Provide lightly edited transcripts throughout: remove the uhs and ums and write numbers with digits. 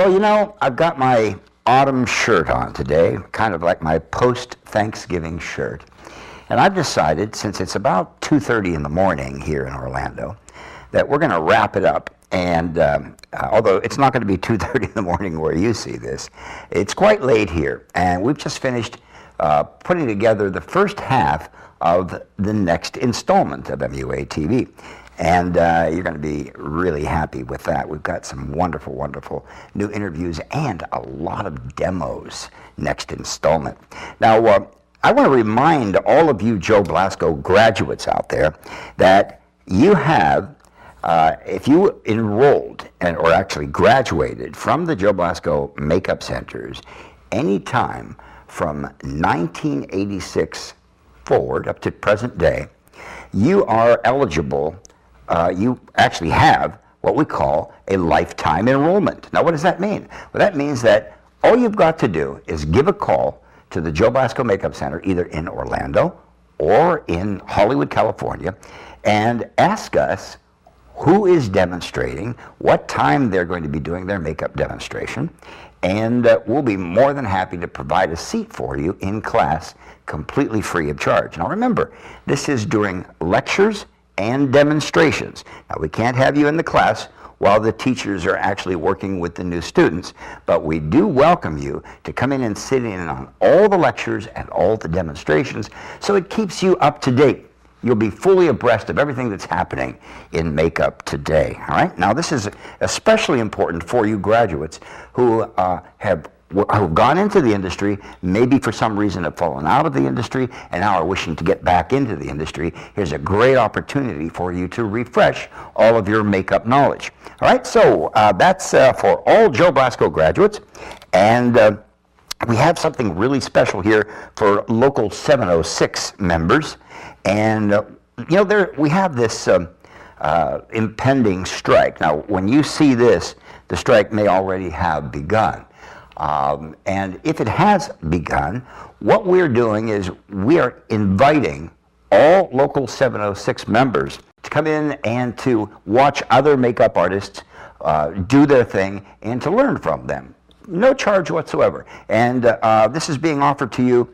Well, you know, I've got my autumn shirt on today, kind of like my post-Thanksgiving shirt. And I've decided, since it's about 2:30 in the morning here in Orlando, that we're going to wrap it up. And although it's not going to be 2:30 in the morning where you see this, it's quite late here. And we've just finished putting together the first half of the next installment of MUA TV. And you're going to be really happy with that. We've got some wonderful, wonderful new interviews and a lot of demos next installment. Now, I want to remind all of you Joe Blasco graduates out there that you have, if you enrolled or actually graduated from the Joe Blasco Makeup Centers anytime from 1986 forward up to present day, you are eligible. You actually have what we call a lifetime enrollment. Now, what does that mean? Well, that means that all you've got to do is give a call to the Joe Blasco Makeup Center, either in Orlando or in Hollywood, California, and ask us who is demonstrating, what time they're going to be doing their makeup demonstration, and we'll be more than happy to provide a seat for you in class completely free of charge. Now, remember, this is during lectures and demonstrations. Now, we can't have you in the class while the teachers are actually working with the new students, but we do welcome you to come in and sit in on all the lectures and all the demonstrations, so it keeps you up to date. You'll be fully abreast of everything that's happening in makeup today. All right? Now, this is especially important for you graduates who have gone into the industry, maybe for some reason have fallen out of the industry, and now are wishing to get back into the industry. Here's a great opportunity for you to refresh all of your makeup knowledge. All right, so that's for all Joe Blasco graduates, and we have something really special here for local 706 members, and you know, we have this impending strike. Now, when you see this, the strike may already have begun. And if it has begun, what we're doing is we are inviting all local 706 members to come in and to watch other makeup artists do their thing and to learn from them. No charge whatsoever. And this is being offered to you,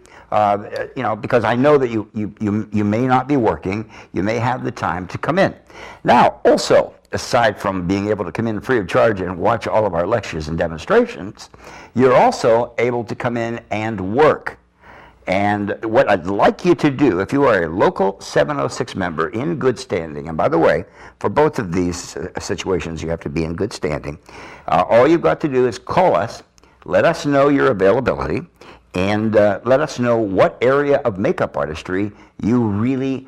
you know, because I know that you may not be working, you may have the time to come in. Now, also, aside from being able to come in free of charge and watch all of our lectures and demonstrations, you're also able to come in and work. And what I'd like you to do, if you are a local 706 member in good standing, and by the way, for both of these situations, you have to be in good standing, all you've got to do is call us, let us know your availability, and let us know what area of makeup artistry you really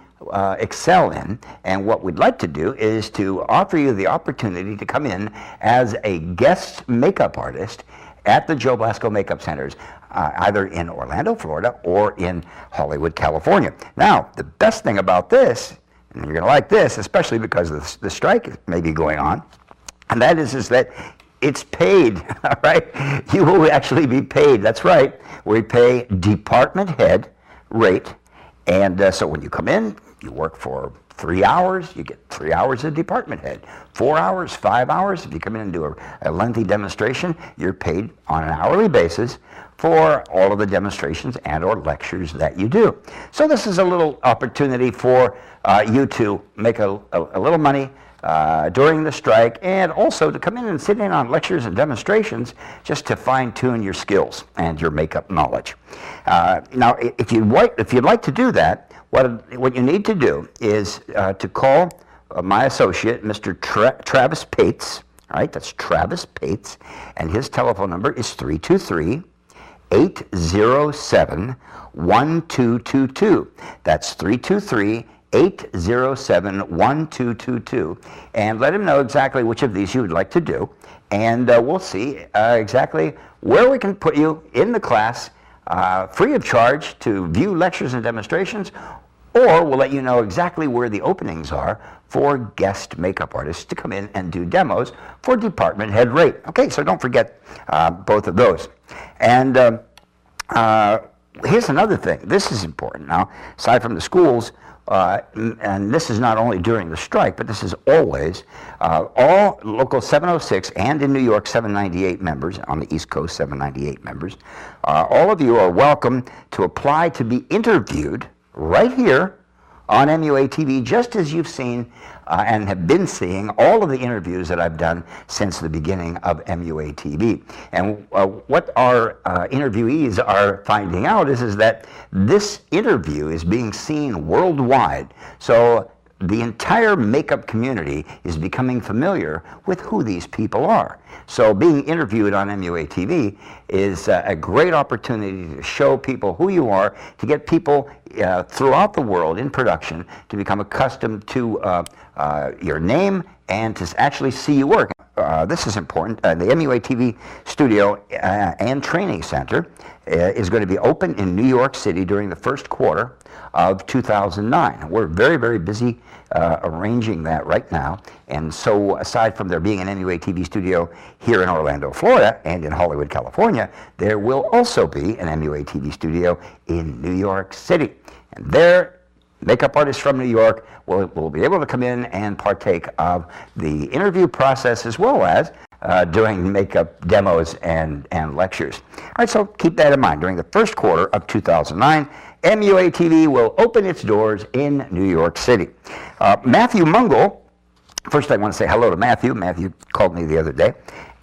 excel in. And what we'd like to do is to offer you the opportunity to come in as a guest makeup artist at the Joe Blasco Makeup Centers, either in Orlando, Florida, or in Hollywood, California. Now, the best thing about this, and you're going to like this, especially because the strike may be going on, and that is that it's paid, all right? You will actually be paid. That's right. We pay department head rate, and so when you come in, you work for 3 hours, you get 3 hours of department head. 4 hours, 5 hours, if you come in and do a lengthy demonstration, you're paid on an hourly basis for all of the demonstrations and or lectures that you do. So this is a little opportunity for you to make a little money during the strike, and also to come in and sit in on lectures and demonstrations just to fine-tune your skills and your makeup knowledge. Now, if you'd like to do that, what you need to do is to call my associate, Mr. Travis Pates. All right, that's Travis Pates, and his telephone number is 323-807-1222. That's 323-807-1222, and let him know exactly which of these you would like to do, and we'll see exactly where we can put you in the class free of charge to view lectures and demonstrations, or we'll let you know exactly where the openings are for guest makeup artists to come in and do demos for department head rate. Okay, so don't forget both of those. And here's another thing. This is important. Now, aside from the schools, and this is not only during the strike, but this is always, all Local 706 and in New York 798 members, on the East Coast 798 members, all of you are welcome to apply to be interviewed right here on MUA TV, just as you've seen and have been seeing all of the interviews that I've done since the beginning of MUA TV. And what our interviewees are finding out is that this interview is being seen worldwide. So the entire makeup community is becoming familiar with who these people are. So being interviewed on MUA TV is a great opportunity to show people who you are, to get people throughout the world in production to become accustomed to your name and to actually see you work. This is important. The MUA TV studio and training center is going to be open in New York City during the first quarter of 2009. We're very, very busy arranging that right now. And so aside from there being an MUA TV studio here in Orlando, Florida, and in Hollywood, California, there will also be an MUA TV studio in New York City. And there, makeup artists from New York will be able to come in and partake of the interview process, as well as doing makeup demos and lectures. All right, so keep that in mind. During the first quarter of 2009, MUA TV will open its doors in New York City. Matthew Mungle, first I want to say hello to Matthew. Matthew called me the other day.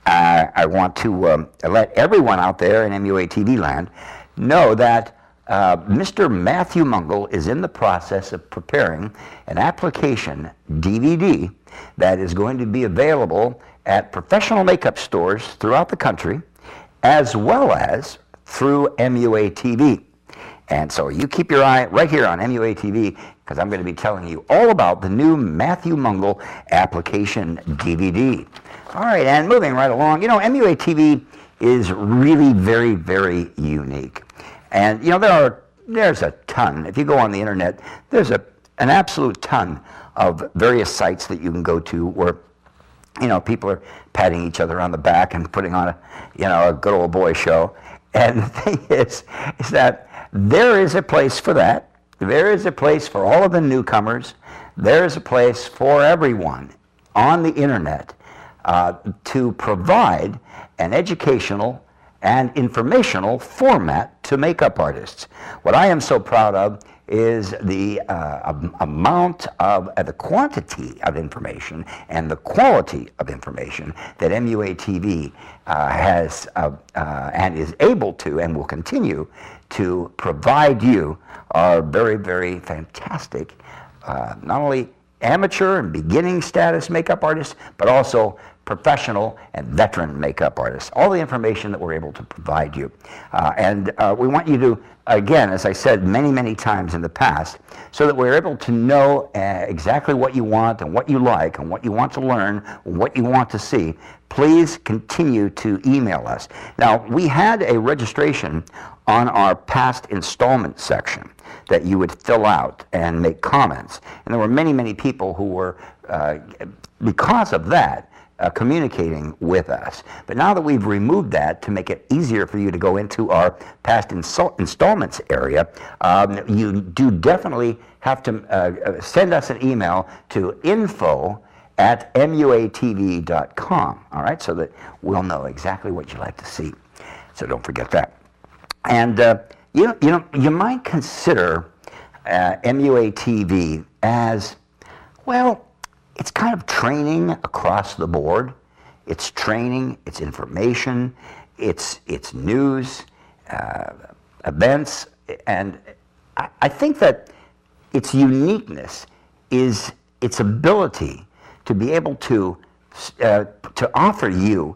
I want to let everyone out there in MUA TV land know that Mr. Matthew Mungle is in the process of preparing an application DVD that is going to be available at professional makeup stores throughout the country, as well as through MUA TV. And so you keep your eye right here on MUA TV, because I'm going to be telling you all about the new Matthew Mungle application DVD. All right, and moving right along, you know, MUA TV is really very, very unique. And, you know, there's a ton. If you go on the internet, there's an absolute ton of various sites that you can go to where, you know, people are patting each other on the back and putting on a good old boy show. And the thing is that there is a place for that. There is a place for all of the newcomers. There is a place for everyone on the internet to provide an educational and informational format to makeup artists. What I am so proud of is the amount of, the quantity of information and the quality of information that MUA TV has and is able to and will continue to provide you are very, very fantastic, not only amateur and beginning status makeup artists, but also professional and veteran makeup artists. All the information that we're able to provide you. And we want you to, again, as I said many, many times in the past, so that we're able to know exactly what you want and what you like and what you want to learn, what you want to see, please continue to email us. Now, we had a registration on our past installment section that you would fill out and make comments. And there were many, many people who were, because of that, communicating with us. But now that we've removed that to make it easier for you to go into our past installments area, you do definitely have to send us an email to info@muatv.com, all right, so that we'll know exactly what you'd like to see. So don't forget that. And you might consider MUA TV as, well, it's kind of training across the board. It's training, it's information, it's news, events, and I think that its uniqueness is its ability to be able to offer you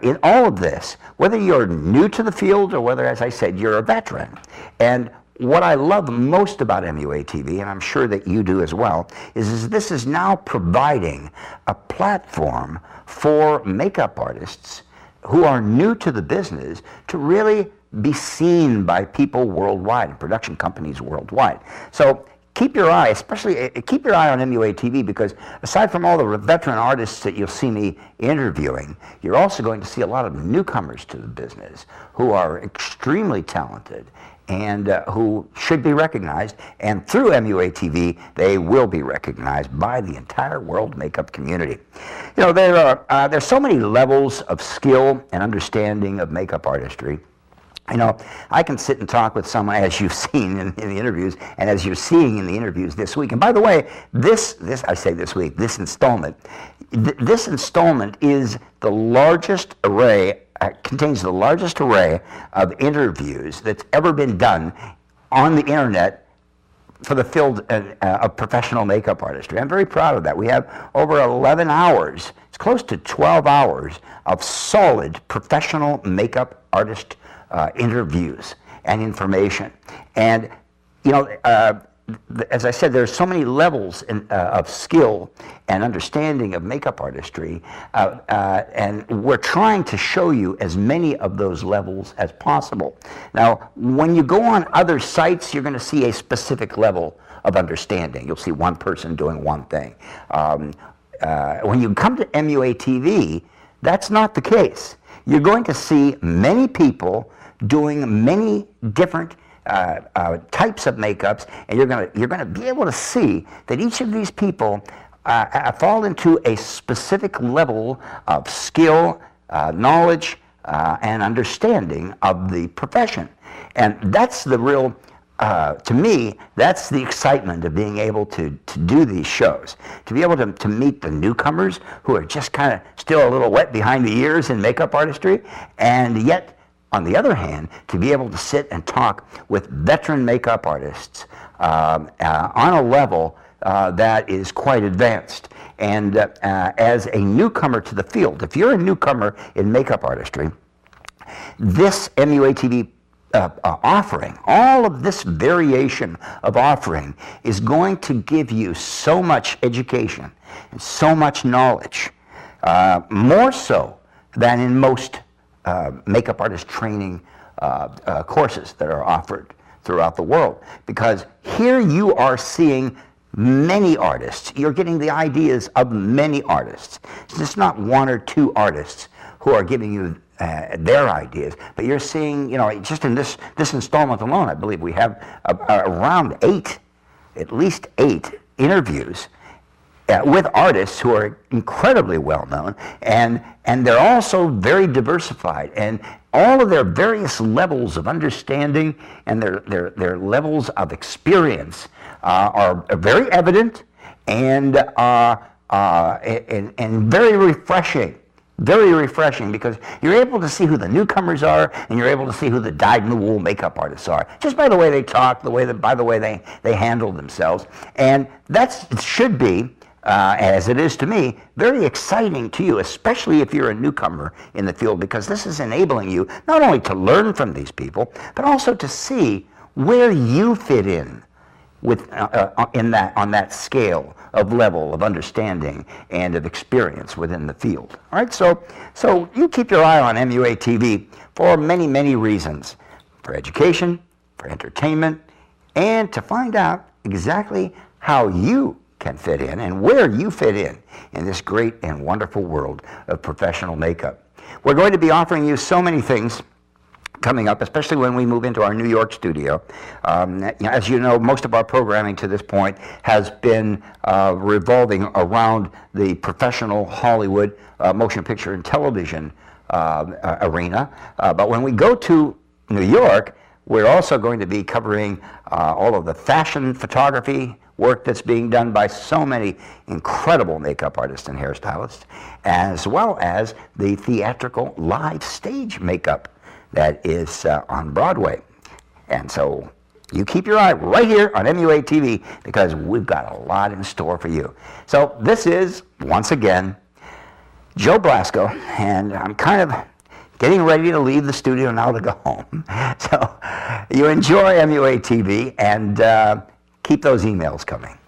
in all of this, whether you're new to the field or whether, as I said, you're a veteran. And what I love most about MUA TV, and I'm sure that you do as well, is this is now providing a platform for makeup artists who are new to the business to really be seen by people worldwide and production companies worldwide. So keep your eye, especially keep your eye on MUA TV, because aside from all the veteran artists that you'll see me interviewing, you're also going to see a lot of newcomers to the business who are extremely talented and who should be recognized. And through MUA TV, they will be recognized by the entire world makeup community. You know, there's so many levels of skill and understanding of makeup artistry. You know, I can sit and talk with someone, as you've seen in the interviews, and as you're seeing in the interviews this week. And by the way, this installment is the largest array, contains the largest array of interviews that's ever been done on the internet for the field of professional makeup artistry. I'm very proud of that. We have over 11 hours, it's close to 12 hours of solid professional makeup artist interviews and information. And, you know, as I said, there's so many levels of skill and understanding of makeup artistry, and we're trying to show you as many of those levels as possible. Now, when you go on other sites, you're going to see a specific level of understanding. You'll see one person doing one thing. When you come to MUA TV, that's not the case. You're going to see many people doing many different types of makeups, and you're going to be able to see that each of these people fall into a specific level of skill, knowledge, and understanding of the profession. And that's the real, to me, that's the excitement of being able to do these shows. To be able to meet the newcomers who are just kind of still a little wet behind the ears in makeup artistry, and yet, on the other hand, to be able to sit and talk with veteran makeup artists on a level that is quite advanced. And as a newcomer to the field, if you're a newcomer in makeup artistry, this MUA TV offering, all of this variation of offering is going to give you so much education and so much knowledge, more so than in most makeup artist training courses that are offered throughout the world. Because here you are seeing many artists. You're getting the ideas of many artists. It's just not one or two artists who are giving you their ideas, but you're seeing, you know, just in this installment alone, I believe we have around at least eight interviews with artists who are incredibly well known, and they're also very diversified, and all of their various levels of understanding and their levels of experience are very evident and very refreshing. Very refreshing, because you're able to see who the newcomers are, and you're able to see who the dyed-in-the-wool makeup artists are, just by the way they talk, by the way they handle themselves. And it should be, as it is to me, very exciting to you, especially if you're a newcomer in the field, because this is enabling you not only to learn from these people, but also to see where you fit in with on that scale of level of understanding and of experience within the field. All right, so you keep your eye on MUA TV for many, many reasons: for education, for entertainment, and to find out exactly how you can fit in and where you fit in this great and wonderful world of professional makeup. We're going to be offering you so many things coming up, especially when we move into our New York studio. As you know, most of our programming to this point has been revolving around the professional Hollywood motion picture and television arena. But when we go to New York, we're also going to be covering all of the fashion photography work that's being done by so many incredible makeup artists and hairstylists, as well as the theatrical live stage makeup that is on Broadway. And so you keep your eye right here on MUA TV, because we've got a lot in store for you. So this is, once again, Joe Blasco, and I'm kind of getting ready to leave the studio now to go home. So you enjoy MUA TV, and keep those emails coming.